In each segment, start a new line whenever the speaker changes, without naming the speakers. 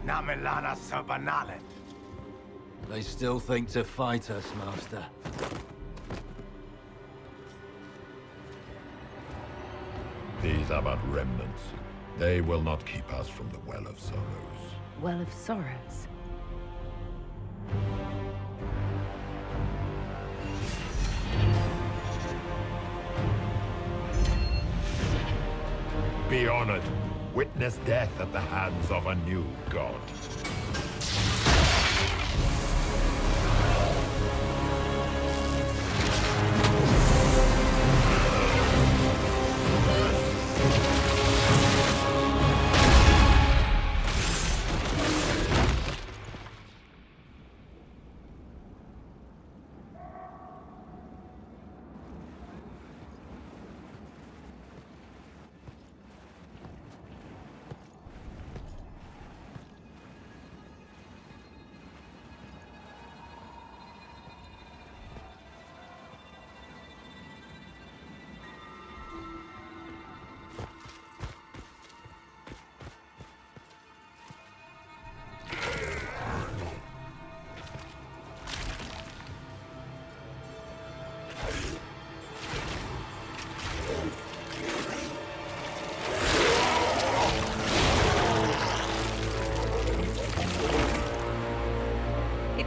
Namilana Sabanalet.
They still think to fight us, Master.
These are but remnants. They will not keep us from the Well of Sorrows.
Well of Sorrows?
Be honored. Witness death at the hands of a new god.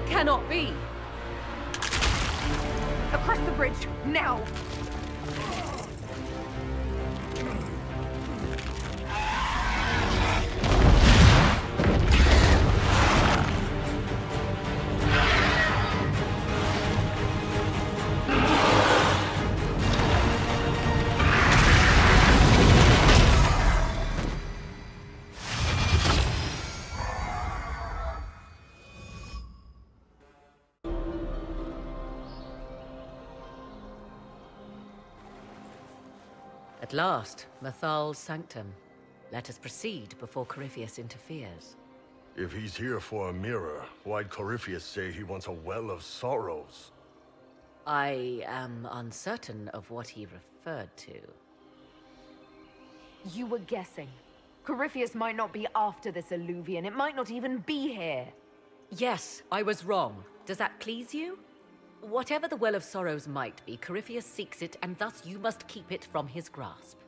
Cannot be! Across the bridge, now! At last, Mathal's sanctum. Let us proceed before Corypheus interferes.
If he's here for a mirror, why'd Corypheus say he wants a Well of Sorrows?
I am uncertain of what he referred to.
You were guessing. Corypheus might not be after this Alluvian. It might not even be here.
Yes, I was wrong. Does that please you? Whatever the Well of Sorrows might be, Corypheus seeks it, and thus you must keep it from his grasp.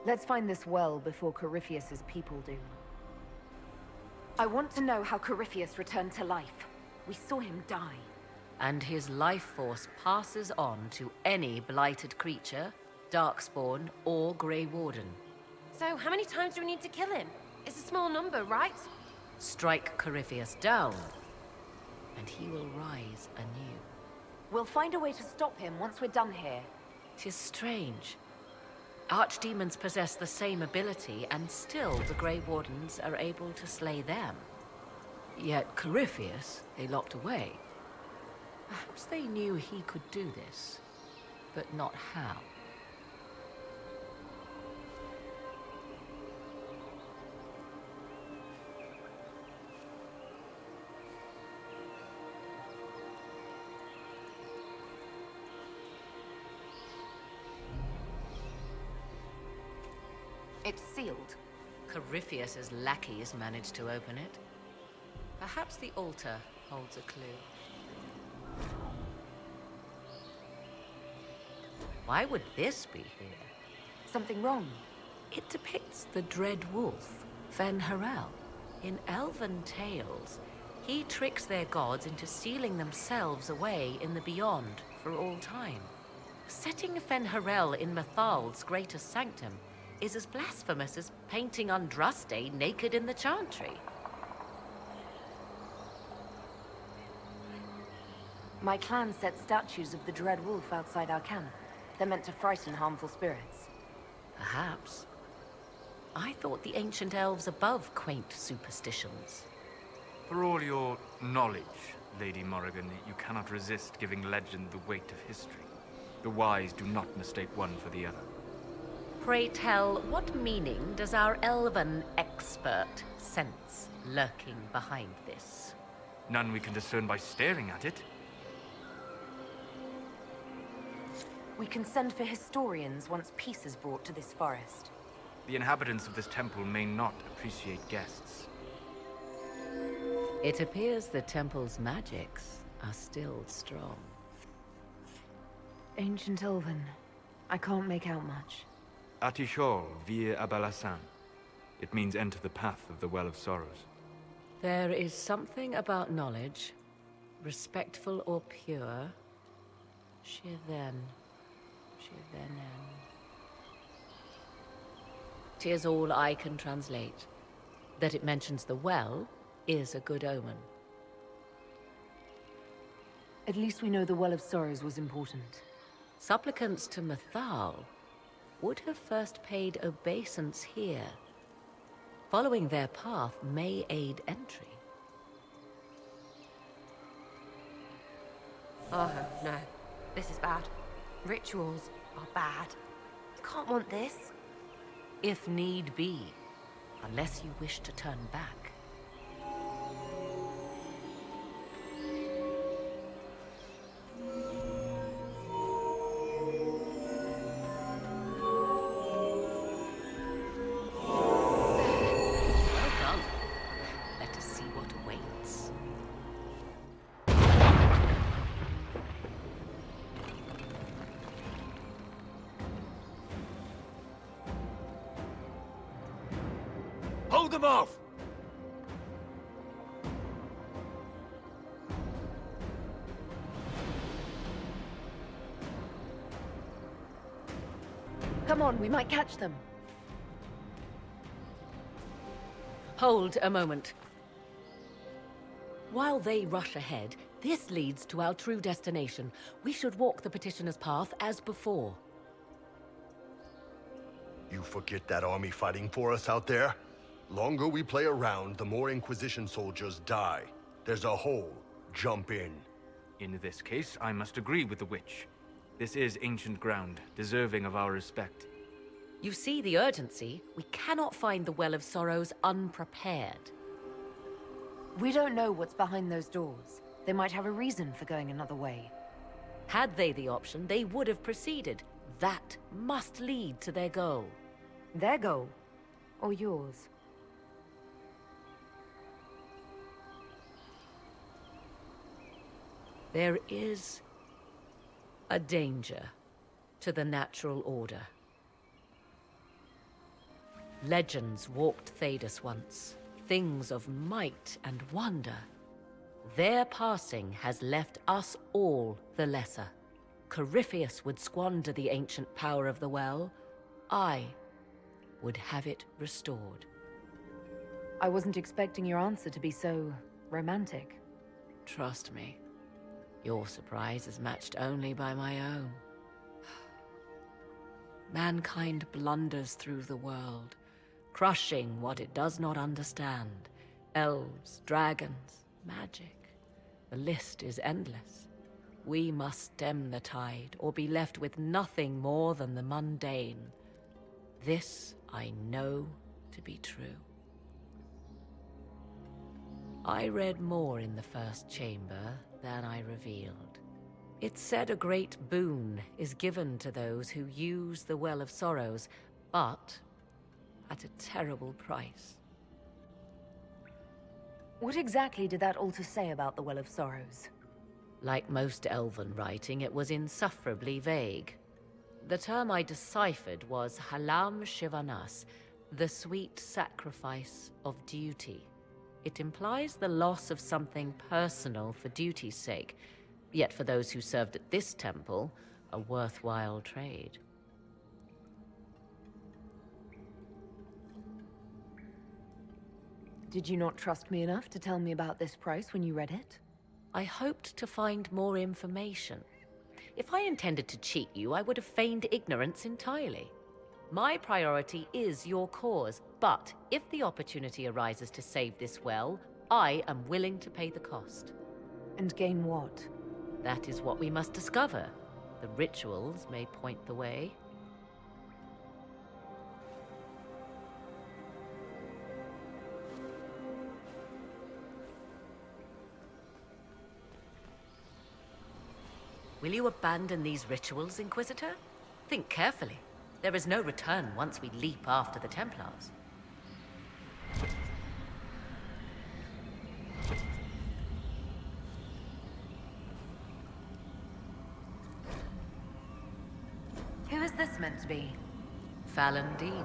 Let's find this well before Corypheus's people do. I want to know how Corypheus returned to life. We saw him die.
And his life force passes on to any blighted creature, Darkspawn, or Grey Warden.
So, how many times do we need to kill him? It's a small number, right?
Strike Corypheus down, and he will rise anew.
We'll find a way to stop him once we're done here.
'Tis strange. Archdemons possess the same ability, and still the Grey Wardens are able to slay them. Yet Corypheus they locked away. Perhaps they knew he could do this, but not how.
It's sealed.
Corypheus's lackeys managed to open it. Perhaps the altar holds a clue. Why would this be here?
Something wrong?
It depicts the dread wolf, Fen-Harel. In elven tales, he tricks their gods into sealing themselves away in the beyond for all time. Setting Fen-Harel in Mathal's greatest sanctum is as blasphemous as painting Andraste naked in the chantry.
My clan set statues of the Dread Wolf outside our camp. They're meant to frighten harmful spirits.
Perhaps. I thought the ancient elves above quaint superstitions.
For all your knowledge, Lady Morrigan, you cannot resist giving legend the weight of history. The wise do not mistake one for the other.
Pray tell, what meaning does our elven expert sense lurking behind this?
None we can discern by staring at it.
We can send for historians once peace is brought to this forest.
The inhabitants of this temple may not appreciate guests.
It appears the temple's magics are still strong.
Ancient Elven. I can't make out much.
Atishol vir Abalasan. It means enter the path of the Well of Sorrows.
There is something about knowledge, respectful or pure. Shiven. Shivenen. 'Tis all I can translate. That it mentions the well is a good omen.
At least we know the Well of Sorrows was important.
Supplicants to Mathal would have first paid obeisance here. Following their path may aid entry.
Oh, no. This is bad. Rituals are bad. You can't want this.
If need be, unless you wish to turn back. Well done. Let us see what awaits.
Hold them off!
Come on, we might catch them.
Hold a moment. While they rush ahead, this leads to our true destination. We should walk the petitioner's path as before.
You forget that army fighting for us out there? Longer we play around, the more Inquisition soldiers die. There's a hole. Jump in.
In this case, I must agree with the witch. This is ancient ground, deserving of our respect.
You see the urgency? We cannot find the Well of Sorrows unprepared.
We don't know what's behind those doors. They might have a reason for going another way.
Had they the option, they would have proceeded. That must lead to their goal.
Their goal? Or yours?
There is a danger to the natural order. Legends walked Thedas once, things of might and wonder. Their passing has left us all the lesser. Corypheus would squander the ancient power of the well. I would have it restored.
I wasn't expecting your answer to be so romantic.
Trust me, your surprise is matched only by my own. Mankind blunders through the world, crushing what it does not understand. Elves, dragons, magic. The list is endless. We must stem the tide, or be left with nothing more than the mundane. This I know to be true. I read more in the first chamber than I revealed. It said a great boon is given to those who use the Well of Sorrows, but at a terrible price.
What exactly did that altar say about the Well of Sorrows?
Like most Elven writing, it was insufferably vague. The term I deciphered was Halam Shivanas, the sweet sacrifice of duty. It implies the loss of something personal for duty's sake, yet for those who served at this temple, a worthwhile trade.
Did you not trust me enough to tell me about this price when you read it?
I hoped to find more information. If I intended to cheat you, I would have feigned ignorance entirely. My priority is your cause, but if the opportunity arises to save this well, I am willing to pay the cost.
And gain what?
That is what we must discover. The rituals may point the way. Will you abandon these rituals, Inquisitor? Think carefully. There is no return once we leap after the Templars.
Who is this meant to be?
Fallon Dean,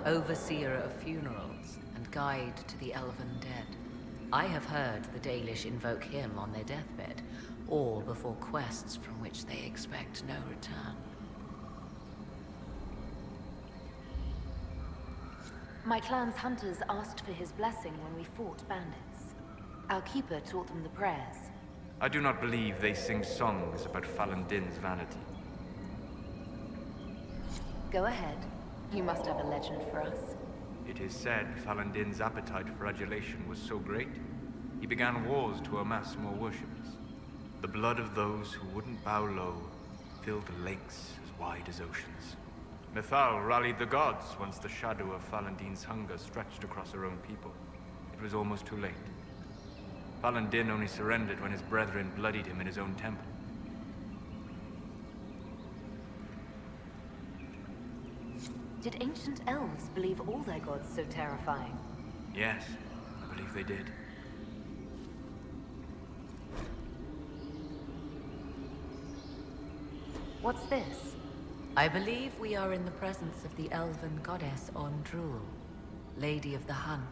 overseer of funerals and guide to the elven dead. I have heard the Dalish invoke him on their deathbed, or before quests from which they expect no return.
My clan's hunters asked for his blessing when we fought bandits. Our keeper taught them the prayers.
I do not believe they sing songs about Fallon Din's vanity.
Go ahead. You must have a legend for us.
It is said Fallon Din's appetite for adulation was so great, he began wars to amass more worshippers. The blood of those who wouldn't bow low filled lakes as wide as oceans. Mythal rallied the gods once the shadow of Fallon Din's hunger stretched across her own people. It was almost too late. Fallon Din only surrendered when his brethren bloodied him in his own temple.
Did ancient elves believe all their gods so terrifying?
Yes, I believe they did.
What's this?
I believe we are in the presence of the elven goddess Ondrul, Lady of the Hunt.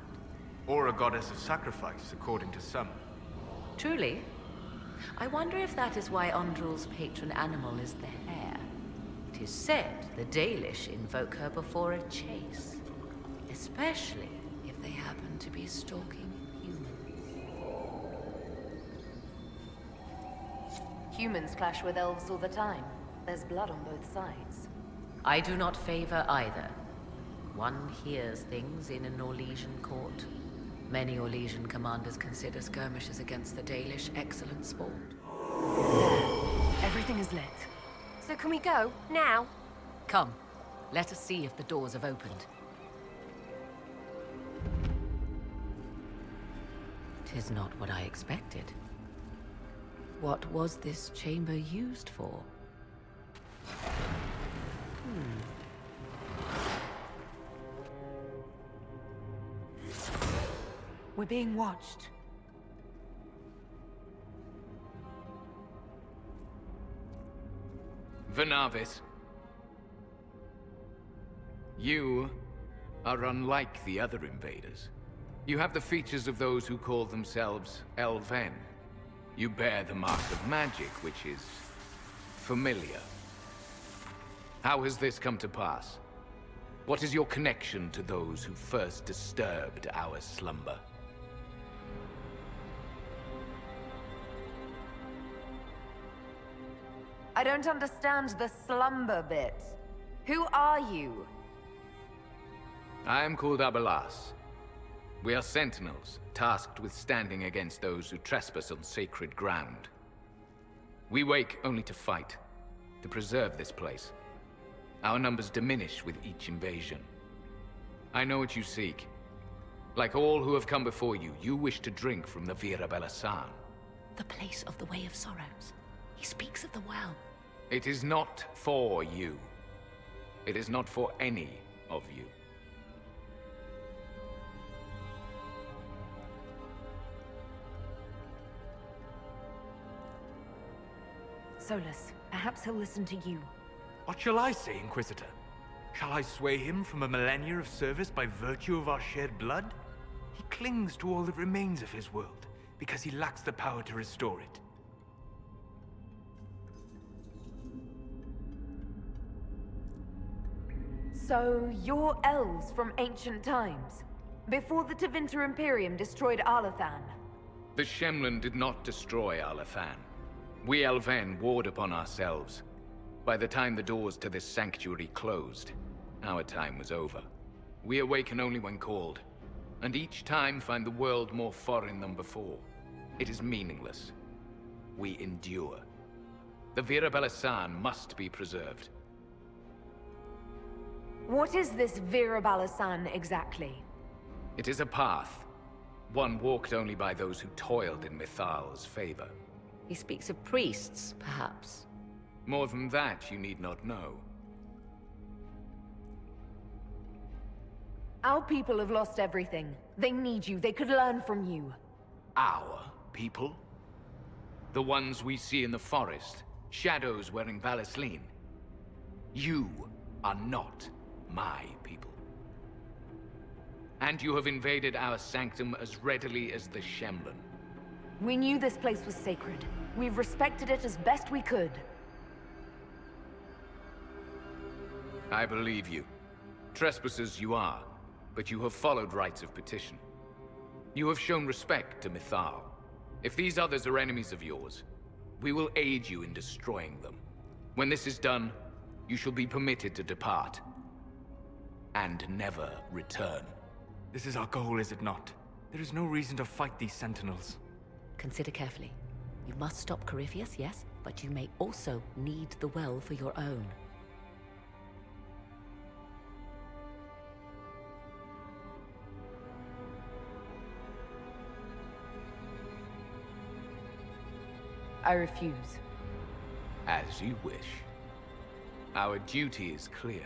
Or a goddess of sacrifice, according to some.
Truly? I wonder if that is why Ondrul's patron animal is the hare. It is said the Dalish invoke her before a chase, especially if they happen to be stalking humans.
Humans clash with elves all the time. There's blood on both sides.
I do not favor either. One hears things in an Orlesian court. Many Orlesian commanders consider skirmishes against the Dalish excellent sport.
Everything is lit.
So can we go? Now?
Come, let us see if the doors have opened. 'Tis not what I expected. What was this chamber used for?
We're being watched.
Vernavis, you are unlike the other invaders. You have the features of those who call themselves Elven. You bear the mark of magic, which is familiar. How has this come to pass? What is your connection to those who first disturbed our slumber?
I don't understand the slumber bit. Who are you?
I am called Abelas. We are sentinels, tasked with standing against those who trespass on sacred ground. We wake only to fight, to preserve this place. Our numbers diminish with each invasion. I know what you seek. Like all who have come before you, you wish to drink from the Vira Belasan.
The place of the Way of Sorrows. He speaks of the well.
It is not for you. It is not for any of you.
Solus, perhaps he'll listen to you.
What shall I say, Inquisitor? Shall I sway him from a millennia of service by virtue of our shared blood? He clings to all that remains of his world, because he lacks the power to restore it.
So, you're elves from ancient times? Before the Tevinter Imperium destroyed Arlathan?
The Shemlin did not destroy Arlathan. We Elven warred upon ourselves. By the time the doors to this sanctuary closed, our time was over. We awaken only when called, and each time find the world more foreign than before. It is meaningless. We endure. The Vira Belasan must be preserved.
What is this Vira Balasan exactly?
It is a path, one walked only by those who toiled in Mythal's favor.
He speaks of priests, perhaps.
More than that, you need not know.
Our people have lost everything. They need you. They could learn from you.
Our people? The ones we see in the forest, shadows wearing Valisline. You are not my people. And you have invaded our sanctum as readily as the Shemlin.
We knew this place was sacred. We've respected it as best we could.
I believe you. Trespassers you are, but you have followed rites of petition. You have shown respect to Mythal. If these others are enemies of yours, we will aid you in destroying them. When this is done, you shall be permitted to depart. And never return.
This is our goal, is it not? There is no reason to fight these sentinels.
Consider carefully. You must stop Corypheus, yes, but you may also need the well for your own.
I refuse.
As you wish. Our duty is clear.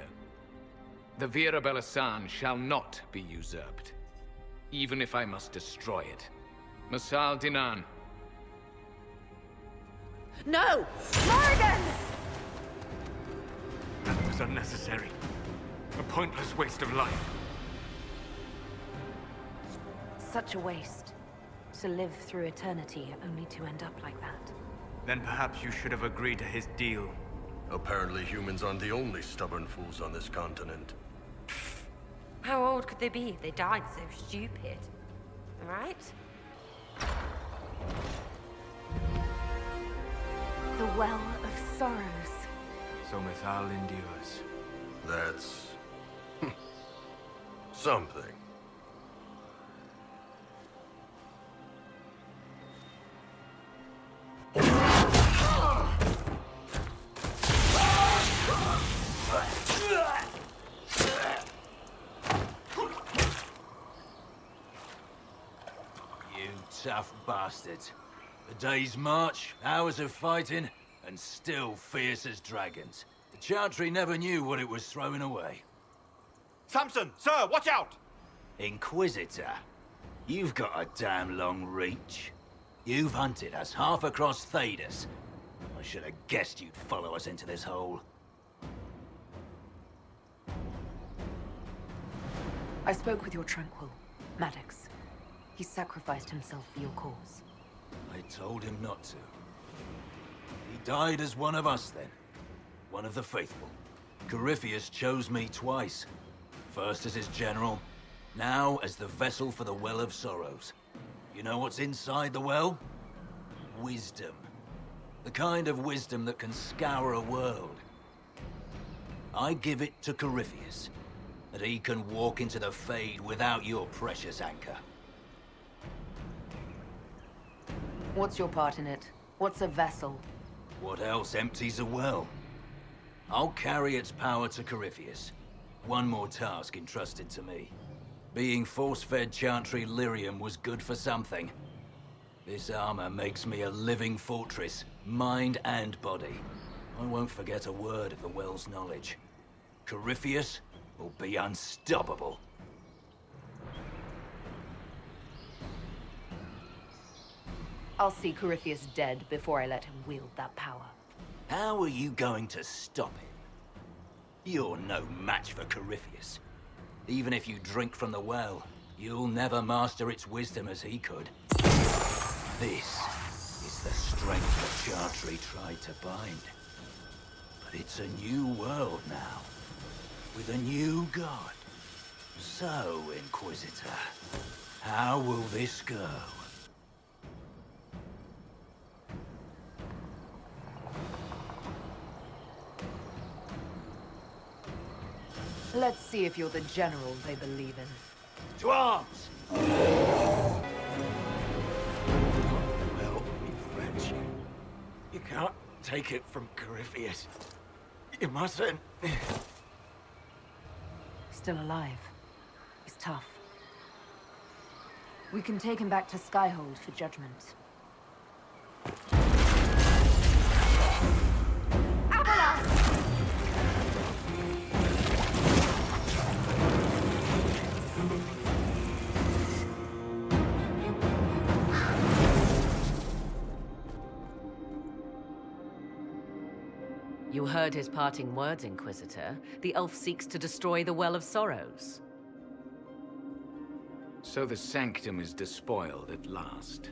The Vira Belasan shall not be usurped, even if I must destroy it. Masal Dinan.
No! Morgan!
That was unnecessary. A pointless waste of life.
Such a waste. To live through eternity only to end up like that.
Then perhaps you should have agreed to his deal.
Apparently humans aren't the only stubborn fools on this continent.
How old could they be if they died so stupid? Right?
The Well of Sorrows.
So Mythal endures.
That's... something.
Tough bastards. A day's march, hours of fighting, and still fierce as dragons. The Chantry never knew what it was throwing away.
Samson, sir, watch out!
Inquisitor, you've got a damn long reach. You've hunted us half across Thedas. I should have guessed you'd follow us into this hole.
I spoke with your Tranquil, Maddox. He sacrificed himself for your cause.
I told him not to. He died as one of us then. One of the faithful. Corypheus chose me twice. First as his general, now as the vessel for the Well of Sorrows. You know what's inside the well? Wisdom. The kind of wisdom that can scour a world. I give it to Corypheus, that he can walk into the Fade without your precious anchor.
What's your part in it? What's a vessel?
What else empties a well? I'll carry its power to Corypheus. One more task entrusted to me. Being force-fed Chantry lyrium was good for something. This armor makes me a living fortress, mind and body. I won't forget a word of the well's knowledge. Corypheus will be unstoppable.
I'll see Corypheus dead before I let him wield that power.
How are you going to stop him? You're no match for Corypheus. Even if you drink from the well, you'll never master its wisdom as he could. This is the strength the Chantry tried to bind. But it's a new world now, with a new god. So, Inquisitor, how will this go?
Let's see if you're the general they believe in.
To arms! Well, French. You can't take it from Corypheus. You mustn't.
Still alive. He's tough. We can take him back to Skyhold for judgment.
You heard his parting words, Inquisitor. The elf seeks to destroy the Well of Sorrows.
So the Sanctum is despoiled at last.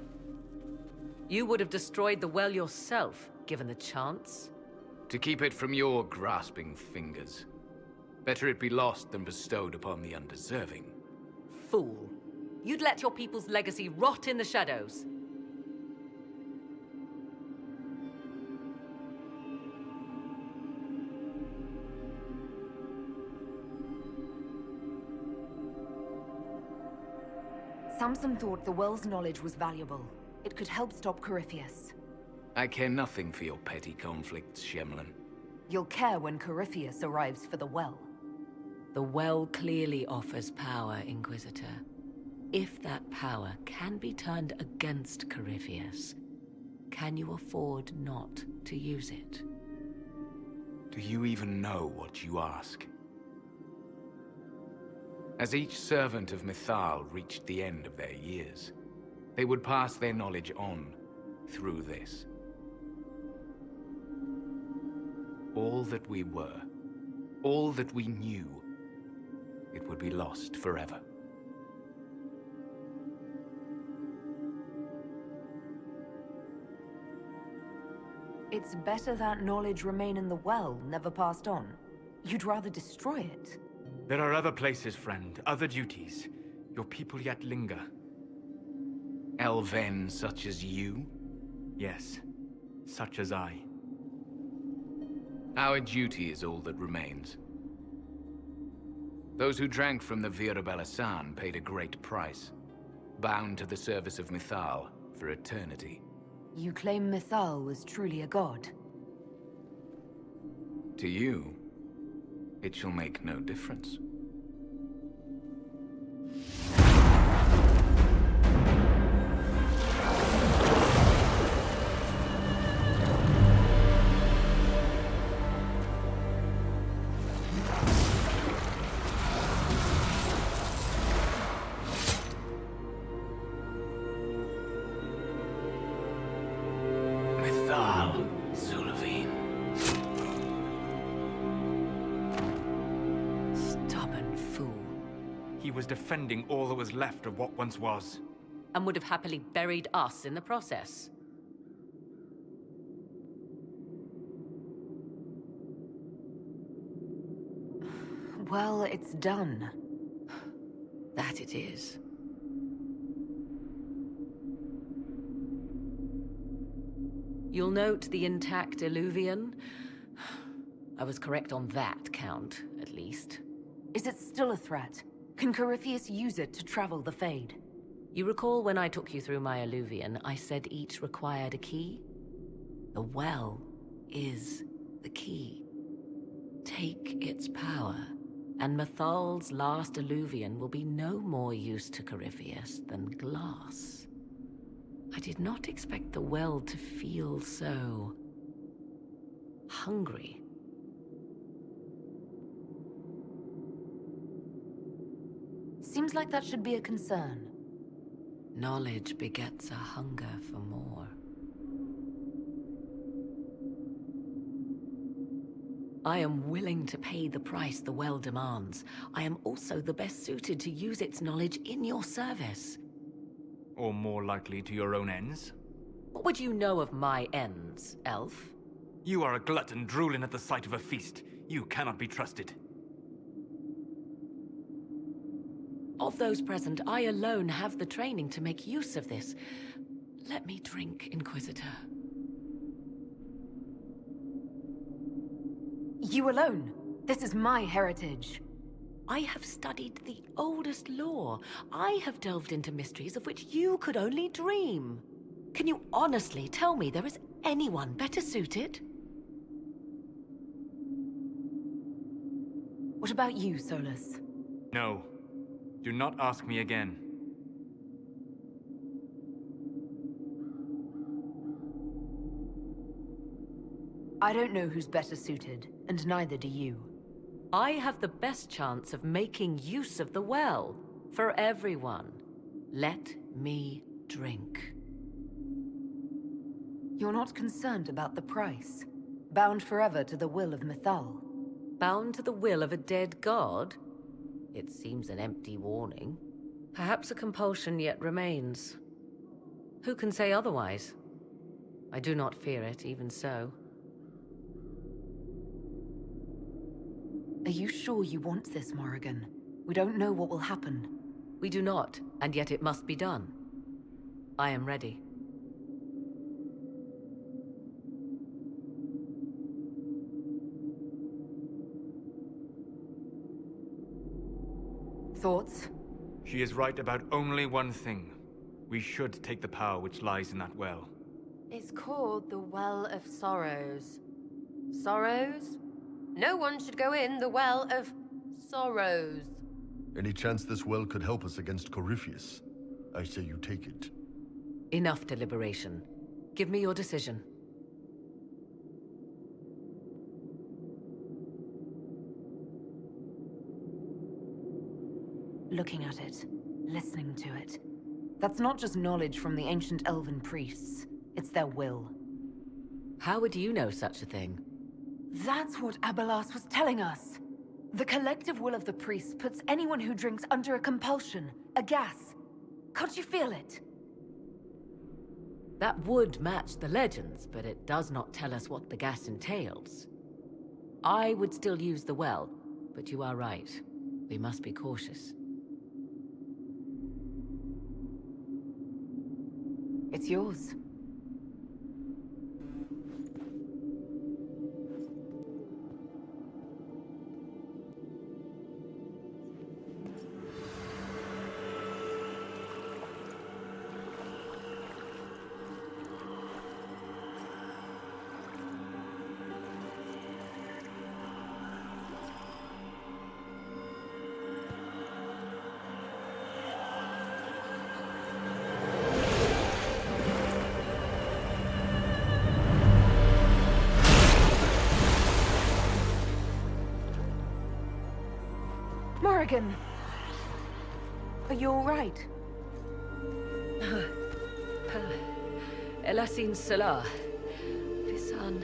You would have destroyed the well yourself, given the chance.
To keep it from your grasping fingers. Better it be lost than bestowed upon the undeserving.
Fool. You'd let your people's legacy rot in the shadows.
Samson thought the well's knowledge was valuable. It could help stop Corypheus.
I care nothing for your petty conflicts, Shemlin.
You'll care when Corypheus arrives for the well.
The well clearly offers power, Inquisitor. If that power can be turned against Corypheus, can you afford not to use it?
Do you even know what you ask? As each servant of Mythal reached the end of their years, they would pass their knowledge on through this. All that we were, all that we knew, it would be lost forever.
It's better that knowledge remain in the well, never passed on. You'd rather destroy it.
There are other places, friend, other duties. Your people yet linger.
Elven such as you?
Yes, such as I.
Our duty is all that remains. Those who drank from the Vira Balasan paid a great price, bound to the service of Mythal for eternity.
You claim Mythal was truly a god.
To you, it shall make no difference.
He was defending all that was left of what once was.
And would have happily buried us in the process.
Well, it's done.
That it is. You'll note the intact Illuvian. I was correct on that count, at least.
Is it still a threat? Can Corypheus use it to travel the Fade?
You recall when I took you through my Illuvian, I said each required a key? The well is the key. Take its power, and Mythal's last Illuvian will be no more use to Corypheus than glass. I did not expect the well to feel so hungry.
Seems like that should be a concern.
Knowledge begets a hunger for more. I am willing to pay the price the well demands. I am also the best suited to use its knowledge in your service.
Or more likely to your own ends?
What would you know of my ends, elf?
You are a glutton drooling at the sight of a feast. You cannot be trusted.
Of those present, I alone have the training to make use of this. Let me drink, Inquisitor.
You alone? This is my heritage.
I have studied the oldest lore. I have delved into mysteries of which you could only dream. Can you honestly tell me there is anyone better suited?
What about you, Solus?
No. Do not ask me again.
I don't know who's better suited, and neither do you.
I have the best chance of making use of the well, for everyone. Let me drink.
You're not concerned about the price. bound forever to the will of Mythal.
Bound to the will of a dead god? It seems an empty warning. Perhaps a compulsion yet remains. Who can say otherwise? I do not fear it, even so.
Are you sure you want this, Morrigan? We don't know what will happen.
We do not, and yet it must be done. I am ready.
Thoughts?
She is right about only one thing. We should take the power which lies in that well.
It's called the Well of Sorrows. Sorrows? No one should go in the Well of Sorrows.
Any chance this well could help us against Corypheus? I say you take it.
Enough deliberation. Give me your decision.
Looking at it, listening to it. That's not just knowledge from the ancient elven priests. It's their will.
How would you know such a thing?
That's what Abelas was telling us. The collective will of the priests puts anyone who drinks under a compulsion, a gas. Can't you feel it?
That would match the legends, but it does not tell us what the gas entails. I would still use the well, but you are right. We must be cautious.
It's yours. Morrigan! Are you all right?
Elasin Salah. Visan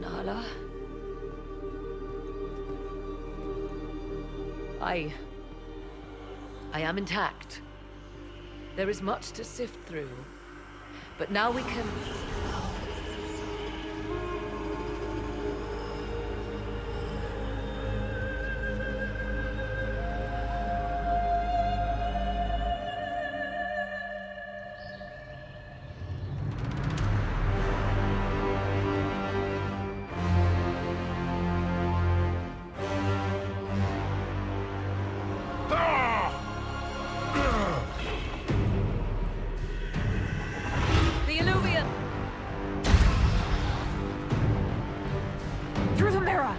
Allah. I am intact. There is much to sift through. But now we can...
Through the mirror!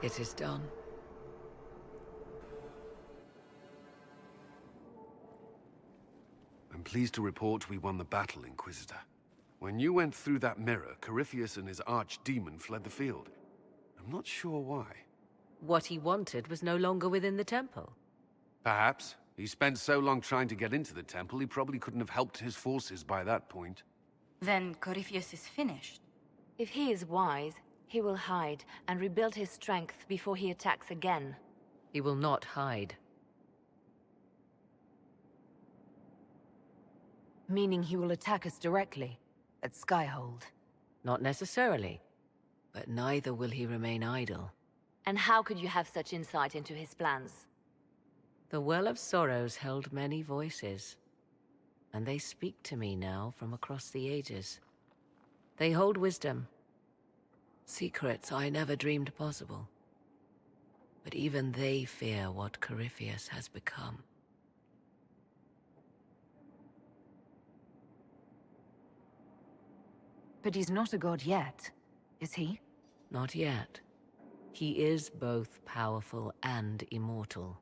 It is done.
I'm pleased to report we won the battle, Inquisitor. When you went through that mirror, Corypheus and his archdemon fled the field. I'm not sure why.
What he wanted was no longer within the temple.
Perhaps. He spent so long trying to get into the temple, he probably couldn't have helped his forces by that point.
Then Corypheus is finished.
If he is wise, he will hide and rebuild his strength before he attacks again.
He will not hide.
Meaning he will attack us directly, at Skyhold.
Not necessarily. But neither will he remain idle.
And how could you have such insight into his plans?
The Well of Sorrows held many voices. And they speak to me now from across the ages. They hold wisdom. Secrets I never dreamed possible. But even they fear what Corypheus has become.
But he's not a god yet, is he?
Not yet. He is both powerful and immortal.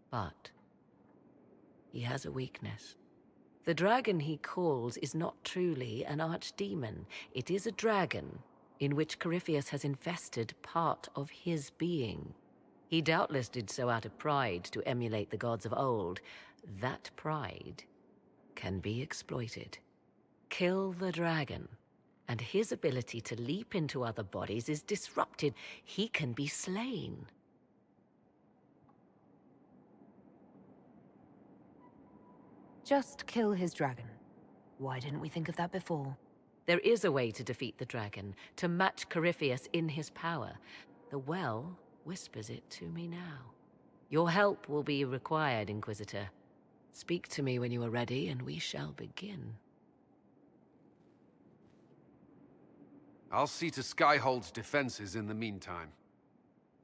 But he has a weakness. The dragon he calls is not truly an archdemon. It is a dragon in which Corypheus has infested part of his being. He doubtless did so out of pride to emulate the gods of old. That pride can be exploited. Kill the dragon, and his ability to leap into other bodies is disrupted. He can be slain.
Just kill his dragon. Why didn't we think of that before?
There is a way to defeat the dragon, to match Corypheus in his power. The well whispers it to me now. Your help will be required, Inquisitor. Speak to me when you are ready, and we shall begin.
I'll see to Skyhold's defenses in the meantime.